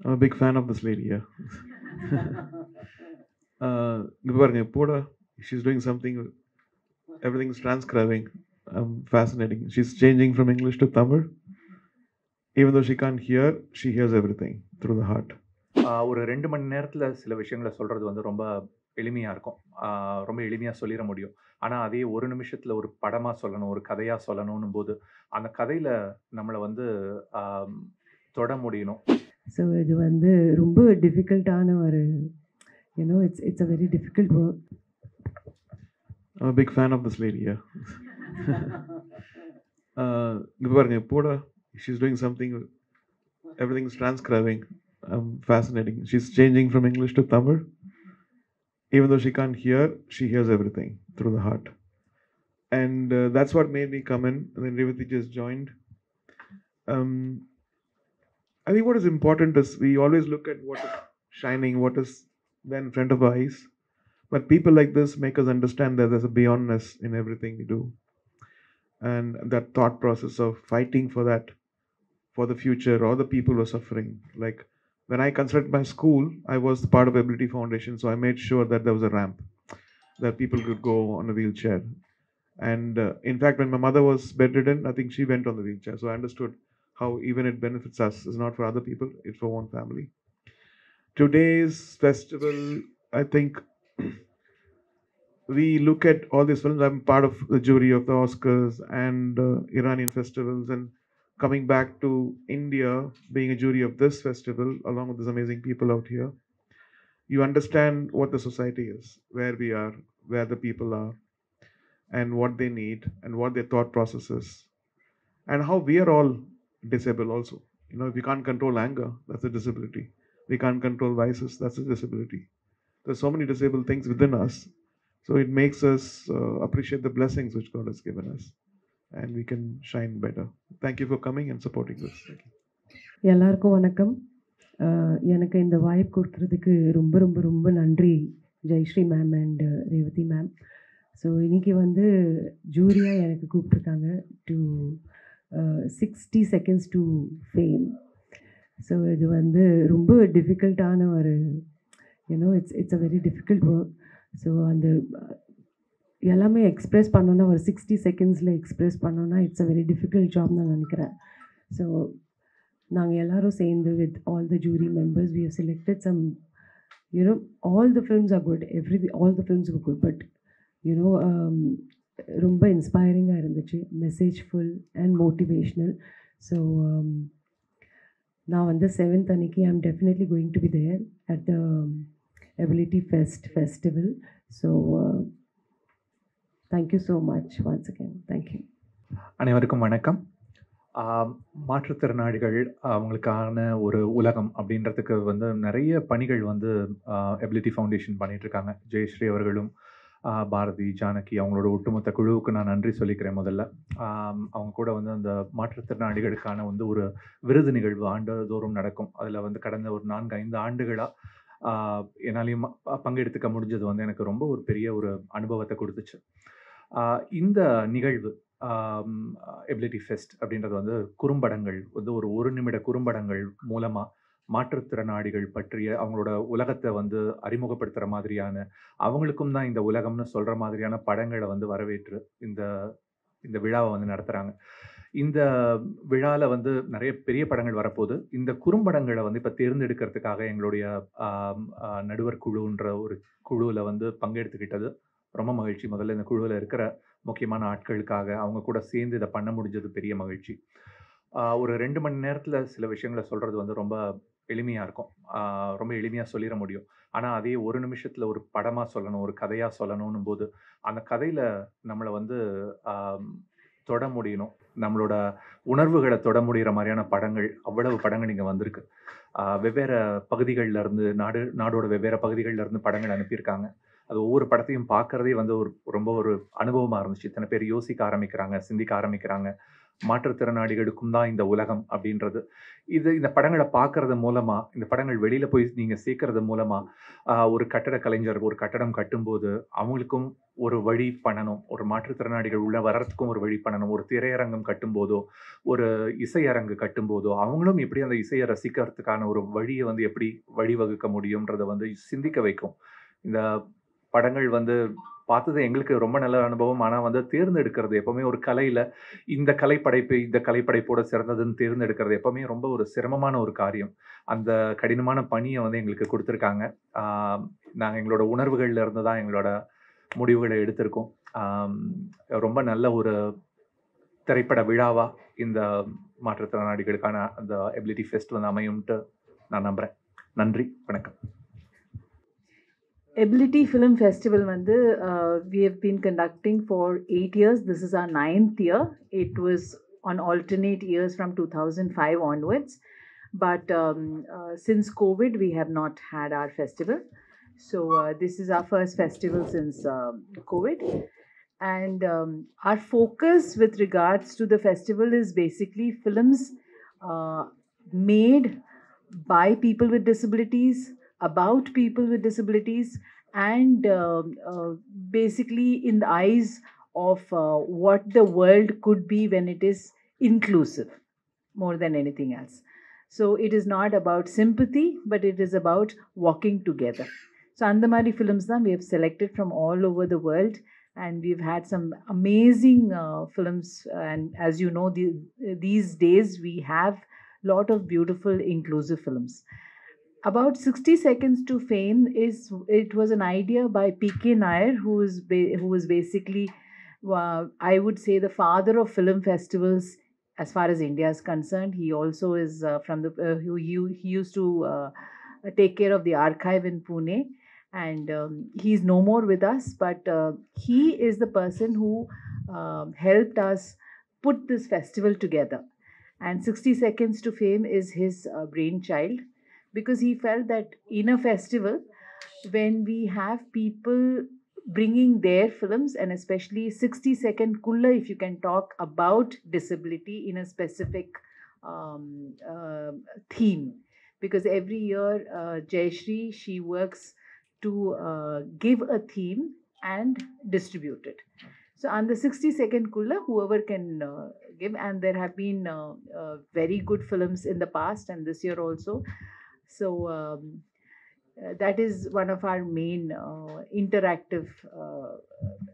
I'm a big fan of this lady, yeah. இங்க பாருங்க போடா she's doing something, everything's transcribing. Fascinating. She's changing from English to Tamil. Even though she can't hear, she hears everything through the heart. ஒரு 2 மணி நேரத்தில சில விஷயங்கள சொல்றது வந்து ரொம்ப எளிமையா இருக்கும். ரொம்ப எளிமையா சொல்லிற முடியும். ஆனா, அதே 1 நிமிஷத்தில ஒரு படமா சொல்லணும், ஒரு கதையா சொல்லணும்னும்போது, அந்த கதையில நம்மள வந்து ஆ தொட முடியணும். ஸோ இது வந்து ரொம்ப டிஃபிகல்ட்டான ஒரு it's a very difficult work. I'm a big fan of this lady, yeah. இங்க பாருங்க போடா she's doing something, everything's transcribing. Fascinating. She's changing from English to Tamil. Even though she can't hear, she hears everything through the heart. And that's what made me come in. And then Revati just joined. I think what is important is we always look at what is shining, what is there in front of our eyes. But people like this make us understand that there's a beyondness in everything we do. And that thought process of fighting for that, for the future or the people who are suffering. Like when I constructed my school, I was part of Ability Foundation, so I made sure that there was a ramp that people could go on a wheelchair. And in fact, when my mother was bedridden, I think she went on the wheelchair. So I understood how even it benefits us. It's not for other people, it's for one family. Today's festival, I think we look at all these films. I'm part of the jury of the Oscars and Iranian festivals, and coming back to India, being a jury of this festival, along with these amazing people out here, you understand what the society is, where we are, where the people are, and what they need, and what their thought process is, and how we are all disabled also. If we can't control anger, that's a disability. We can't control vices, that's a disability. There's so many disabled things within us. So it makes us appreciate the blessings which God has given us, and we can shine better. Thank you for coming and supporting this. Thank you. எல்லாருக்கும் வணக்கம். எனக்கு இந்த வாய்ப்பு கொடுக்குறதுக்கு ரொம்ப ரொம்ப ரொம்ப நன்றி Jayashree ma'am and Revathi ma'am. So இன்றைக்கி வந்து ஜூரியாக எனக்கு கூப்பிட்ருக்காங்க to 60 seconds to fame. So இது வந்து ரொம்ப டிஃபிகல்ட்டான ஒரு it's a very difficult work. So அந்த எல்லாமே எக்ஸ்ப்ரெஸ் பண்ணோன்னா ஒரு 60 secondsல எக்ஸ்ப்ரெஸ் பண்ணோன்னா it's a very difficult job நான் நினைக்கிறேன். ஸோ நாங்கள் எல்லோரும் சேர்ந்து with all the jury members we have selected some all the films are good, all the films are good, but ரொம்ப இன்ஸ்பைரிங்காக இருந்துச்சு, மெசேஜ்ஃபுல் அண்ட் மோட்டிவேஷ்னல். ஸோ நான் வந்து 7th அன்னைக்கு I am definitely going to be there at the Ability Festival. So thank you so much once again. Thank you. அனைவருக்கும் வணக்கம். மாற்றுத்திறனாளிகள் அவங்களுக்கான ஒரு உலகம் அப்படின்றதுக்கு வந்து நிறைய பணிகள் வந்து எபிலிட்டி ஃபவுண்டேஷன் பண்ணிகிட்ருக்காங்க. ஜெயஸ்ரீ அவர்களும் பாரதி, ஜானகி அவங்களோட ஒட்டுமொத்த குழுவுக்கு நான் நன்றி சொல்லிக்கிறேன். முதல்ல அவங்க கூட வந்து அந்த மாற்றுத்திறனாளிகளுக்கான வந்து ஒரு விருது நிகழ்வு ஆண்டுதோறும் நடக்கும். அதில் வந்து கடந்த ஒரு 4-5 ஆண்டுகளாக என்னாலையும் பங்கெடுத்துக்க முடிஞ்சது வந்து எனக்கு ரொம்ப ஒரு பெரிய ஒரு அனுபவத்தை கொடுத்துச்சு. இந்த நிகழ்வு எபிலிட்டி ஃபெஸ்ட் அப்படின்றது வந்து குறும்படங்கள் வந்து ஒரு நிமிட குறும்படங்கள் மூலமாக மாற்றுத்திறனாளிகள் பற்றிய அவங்களோட உலகத்தை வந்து அறிமுகப்படுத்துகிற மாதிரியான, அவங்களுக்கும் தான் இந்த உலகம்னு சொல்கிற மாதிரியான படங்களை வந்து வரவேற்று இந்த இந்த விழாவை வந்து நடத்துகிறாங்க. இந்த விழாவில் வந்து நிறைய பெரிய படங்கள் வரப்போகுது. இந்த குறும்படங்களை வந்து இப்போ தேர்ந்தெடுக்கிறதுக்காக எங்களுடைய நடுவர் குழுன்ற ஒரு குழுவில் வந்து பங்கெடுத்துக்கிட்டது ரொம்ப மகிழ்ச்சி. முதல்ல இந்த குழுவில் இருக்கிற முக்கியமான ஆட்களுக்காக அவங்க கூட சேர்ந்து இதை பண்ண முடிஞ்சது பெரிய மகிழ்ச்சி. ஒரு 2 மணி நேரத்தில் சில விஷயங்களை சொல்கிறது வந்து ரொம்ப எளிமையாக இருக்கும். ரொம்ப எளிமையாக சொல்லிட முடியும். ஆனால் அதே 1 நிமிஷத்தில் ஒரு படமாக சொல்லணும், ஒரு கதையாக சொல்லணும்னும் போது, அந்த கதையில் நம்மளை வந்து தொட முடியணும். நம்மளோட உணர்வுகளை தொட முடிகிற மாதிரியான படங்கள், அவ்வளவு படங்கள் இங்கே வந்திருக்கு. வெவ்வேறு பகுதிகளிலேருந்து நாடோட வெவ்வேறு பகுதிகளிலேருந்து படங்கள் அனுப்பியிருக்காங்க. அது ஒவ்வொரு படத்தையும் பார்க்குறதே வந்து ரொம்ப ஒரு அனுபவமாக இருந்துச்சு. இத்தனை பேர் யோசிக்க ஆரம்பிக்கிறாங்க, சிந்திக்க ஆரம்பிக்கிறாங்க. மாற்றுத்திறனாளிகளுக்கும் தான் இந்த உலகம் அப்படின்றது. இந்த படங்கள பார்க்கறது மூலமா, இந்த படங்கள் வெளியில போய் நீங்க சேர்க்கறது மூலமா, ஒரு கட்டட கலைஞர் ஒரு கட்டடம் கட்டும்போது, அவங்களுக்கும் ஒரு வழி பண்ணணும். ஒரு மாற்றுத்திறனாளிகள் உள்ள வர்றதுக்கும் ஒரு வழி பண்ணணும். ஒரு திரையரங்கம் கட்டும்போதோ, ஒரு இசையரங்கு கட்டும்போதோ, அவங்களும் எப்படி அந்த இசைய ரசிக்கிறதுக்கான ஒரு வழிய வந்து எப்படி வழிவகுக்க முடியும்ன்றத வந்து சிந்திக்க வைக்கும். இந்த படங்கள் வந்து பார்த்தது எங்களுக்கு ரொம்ப நல்ல அனுபவம். ஆனா வந்து தேர்ந்தெடுக்கிறது எப்பவுமே ஒரு கலையில, இந்த கலைப்படைப்பு, இந்த கலைப்படைப்போட சிறந்ததுன்னு தேர்ந்தெடுக்கிறது எப்பவுமே ரொம்ப ஒரு சிரமமான ஒரு காரியம். அந்த கடினமான பணிய வந்து எங்களுக்கு குடுத்துருக்காங்க. ஆ நாங்க எங்களோட உணர்வுகள்ல இருந்து தான் எங்களோட முடிவுகள எடுத்திருக்கோம். ஆம் ரொம்ப நல்ல ஒரு திரைப்பட விழாவா இந்த மாற்றுத்திறனாளிகளுக்கான அந்த எபிலிட்டி ஃபெஸ்ட் வந்து அமையும்ன்ட்டு நான் நம்புறேன். நன்றி, வணக்கம். Ability Film Festival வந்து we have been conducting for 8 years. This is our 9th year. It was on alternate years from 2005 onwards. But since COVID, we have not had our festival. So this is our first festival since COVID. And our focus with regards to the festival is basically films made by people with disabilities, about people with disabilities, and basically in the eyes of what the world could be when it is inclusive more than anything else. So it is not about sympathy, but it is about walking together. So Andamari films that we have selected from all over the world, and we've had some amazing films. And as you know, these days we have a lot of beautiful inclusive films. About 60 Seconds to Fame it was an idea by PK Nair, who is basically I would say the father of film festivals as far as India is concerned. He also is from the he used to take care of the archive in Pune, and he's no more with us, but he is the person who helped us put this festival together. And 60 Seconds to Fame is his brainchild, because he felt that in a festival, when we have people bringing their films, and especially 60-second kulla, if you can talk about disability in a specific theme, because every year Jayashri, she works to give a theme and distribute it. So on the 60-second kulla, whoever can give, and there have been very good films in the past and this year also. So that is one of our main interactive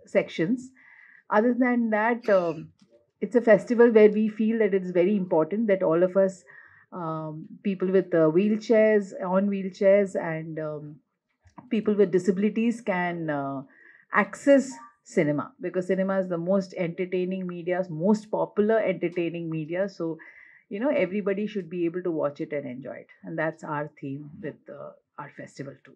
sections. Other than that, it's a festival where we feel that it's very important that all of us, people with wheelchairs, on wheelchairs, and people with disabilities can access cinema, because cinema is the most entertaining media, most popular entertaining media. So everybody should be able to watch it and enjoy it, and that's our theme with our festival too.